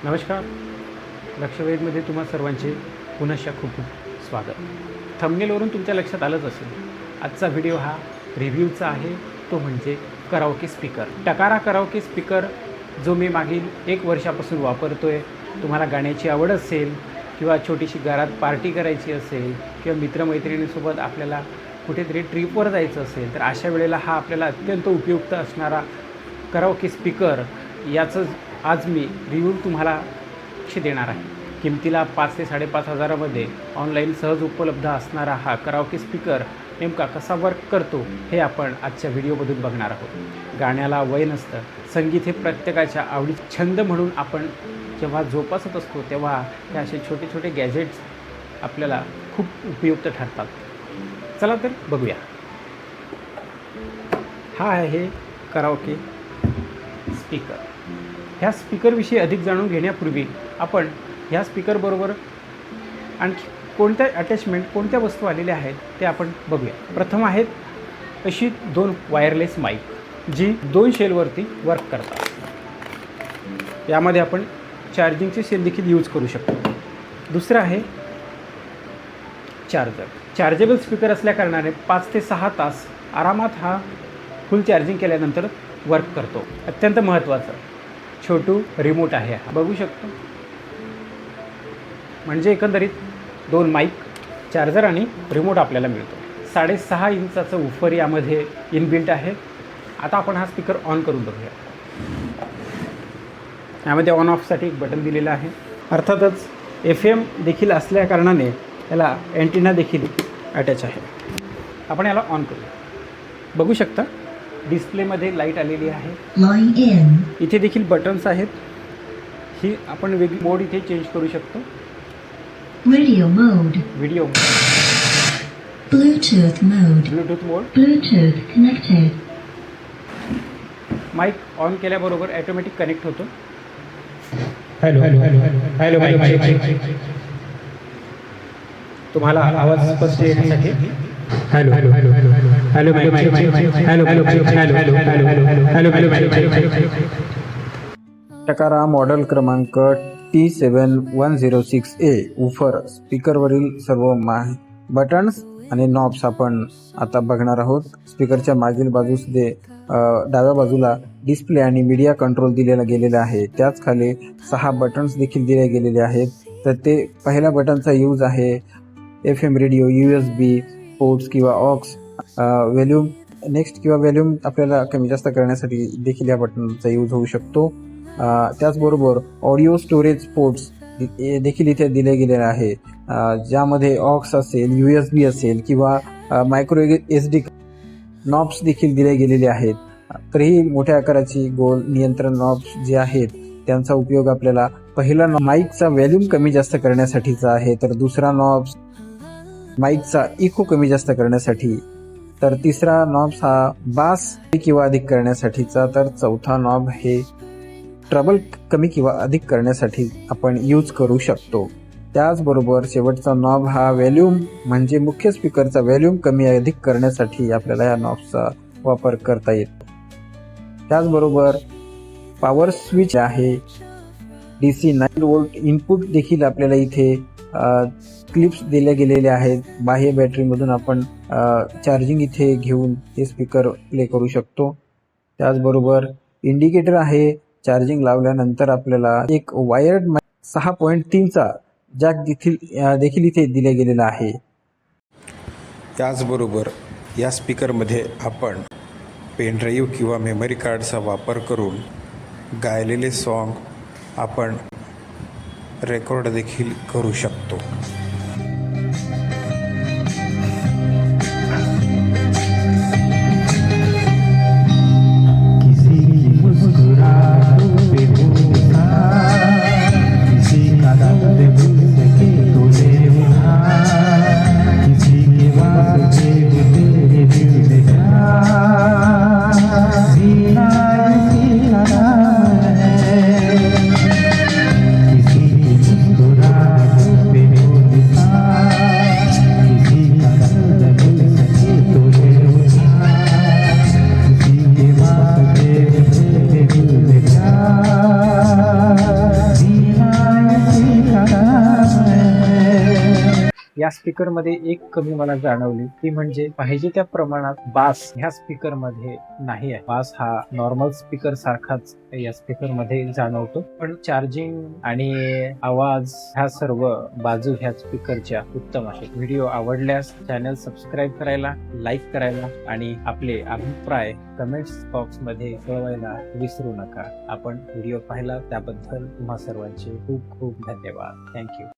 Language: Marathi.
नमस्कार. लक्षवेधमध्ये तुम्हा सर्वांचे पुनश्च खूप खूप स्वागत. थंबनेलवरून तुमच्या लक्षात आलंच असेल, आजचा व्हिडिओ हा रिव्ह्यूचा आहे, तो म्हणजे कराओके स्पीकर. टकारा कराओके स्पीकर जो मी मागील 1 वर्षापासून वापरतो आहे. तुम्हाला गाण्याची आवड असेल किंवा छोटीशी घरात पार्टी करायची असेल किंवा मित्रमैत्रिणींसोबत आपल्याला कुठेतरी ट्रिपवर जायचं असेल, तर अशा वेळेला हा आपल्याला अत्यंत उपयुक्त असणारा कराओके स्पीकर याचं आज मी रिव्ह्यू तुम्हाला देणार आहे. किमतीला 5 ते 5.5 हजारामध्ये ऑनलाईन सहज उपलब्ध असणारा हा कराओके स्पीकर नेमका कसा वर्क करतो हे आपण आजच्या व्हिडिओमधून बघणार आहोत. गाण्याला वय नसतं. संगीत हे प्रत्येकाच्या आवडीचे छंद म्हणून आपण जेव्हा जोपासत असतो तेव्हा हे असे छोटे छोटे गॅजेट्स आपल्याला खूप उपयुक्त ठरतात. चला तर बघूया. हा आहे कराओके स्पीकर. ह्या स्पीकरविषयी अधिक जाणून घेण्यापूर्वी आपण ह्या स्पीकरबरोबर आणखी कोणत्या अटॅचमेंट, कोणत्या वस्तू आलेल्या आहेत ते आपण बघूया. प्रथम आहेत अशी 2 वायरलेस माईक जी 2 शेलवरती वर्क करतात. यामध्ये आपण चार्जिंगचे सेल देखील यूज करू शकतो. दुसरं आहे चार्जेबल स्पीकर असल्याकारणाने 5 ते 6 तास आरामात हा फुल चार्जिंग केल्यानंतर वर्क करतो. अत्यंत महत्त्वाचं छोटू रिमोट आहे, बघू शकतो. म्हणजे एकंदरीत 2 माईक, चार्जर आणि रिमोट आपल्याला मिळतो. 6.5 इंचाचं उफर यामध्ये इनबिल्ट आहे. आता आपण हा स्पीकर ऑन करून बघूया. यामध्ये ऑन ऑफसाठी एक बटन दिलेलं आहे. अर्थातच FM देखील असल्या कारणाने याला अँटिना देखील अटॅच आहे. आपण याला ऑन करूया. बघू शकता डिस्प्लेमध्ये लाईट आलेली आहे. इथे देखील बटन्स आहेत. ही आपण वेगळी मोड इथे चेंज करू शकतो. Video mode, Bluetooth mode, Bluetooth connected. Mic on केल्याबरोबर ऑटोमॅटिक कनेक्ट होतो. तुम्हाला आवाज स्पष्ट येण्यासाठी टकारा मॉडेल क्रमांक T7106A उफर स्पीकरवरील सर्व बटन्स आणि नॉब्स आपण आता बघणार आहोत. स्पीकरच्या मागील बाजूस डाव्या बाजूला डिस्प्ले आणि मीडिया कंट्रोल दिलेला गेलेला आहे. त्याच खाली 6 बटन्स देखील दिले गेलेले आहेत. तर ते पहिल्या बटनचा यूज आहे FM रेडिओ, USB पोर्ट्स किंवा ऑक्स, व्हॉल्यूम नेक्स्ट किंवा व्हॉल्यूम आपल्याला कमी जास्त करण्यासाठी देखील या बटनचा यूज होऊ शकतो. त्याचबरोबर ऑडिओ स्टोरेज पोर्ट्स देखील इथे दिले गेलेले आहे, ज्यामध्ये ऑक्स असेल, USB असेल किंवा मायक्रो SD नॉब्स देखील दिले गेलेले आहेत. तर ही मोठ्या आकाराची गोल नियंत्रण नॉब्स जे आहेत त्यांचा उपयोग आपल्याला पहिला माईकचा व्हॉल्यूम कमी जास्त करण्यासाठीचा आहे, तर दुसरा नॉब्स माईकचा इको कमी जास्त करण्यासाठी, तर तिसरा नॉब्स हा बास किंवा अधिक करण्यासाठीचा, तर चौथा नॉब हे ट्रबल कमी किंवा अधिक करण्यासाठी आपण यूज करू शकतो. त्याचबरोबर शेवटचा नॉब हा व्हॉल्यूम म्हणजे मुख्य स्पीकरचा व्हॉल्यूम कमी अधिक करण्यासाठी आपल्याला या नॉब्सचा वापर करता येतो. त्याचबरोबर पॉवर स्विच आहे. DC 9 व्होल्ट इनपुट देखील आपल्याला इथे क्लिप्स दिले गेलेले आहेत. बाह्य बॅटरीमधून आपण चार्जिंग इथे घेऊन हे स्पीकर प्ले करू शकतो. त्याचबरोबर इंडिकेटर आहे. चार्जिंग लावल्यानंतर आपल्याला एक वायर्ड 6.3चा जॅक देखील इथे दिले गेलेला आहे. त्याचबरोबर या स्पीकरमध्ये आपण पेनड्राईव्ह किंवा मेमरी कार्डचा वापर करून गायलेले सॉन्ग आपण रेकॉर्ड देखील करू शकतो. स्पीकर मध्ये एक कमी मला जाणवली, ती म्हणजे पाहिजे त्या प्रमाणात बास ह्या स्पीकर मध्ये नाही आहे. बास हा नॉर्मल स्पीकर सारखाच या स्पीकर मध्ये जाणवतो, पण चार्जिंग आणि आवाज ह्या सर्व बाजू ह्या स्पीकरच्या उत्तम आहेत. व्हिडिओ आवडल्यास चॅनल सबस्क्राईब करायला, लाईक करायला आणि आपले अभिप्राय कमेंट्स बॉक्स मध्ये कळवायला विसरू नका. आपण व्हिडिओ पाहिला त्याबद्दल तुम्हा सर्वांचे खूप खूप धन्यवाद. थँक्यू.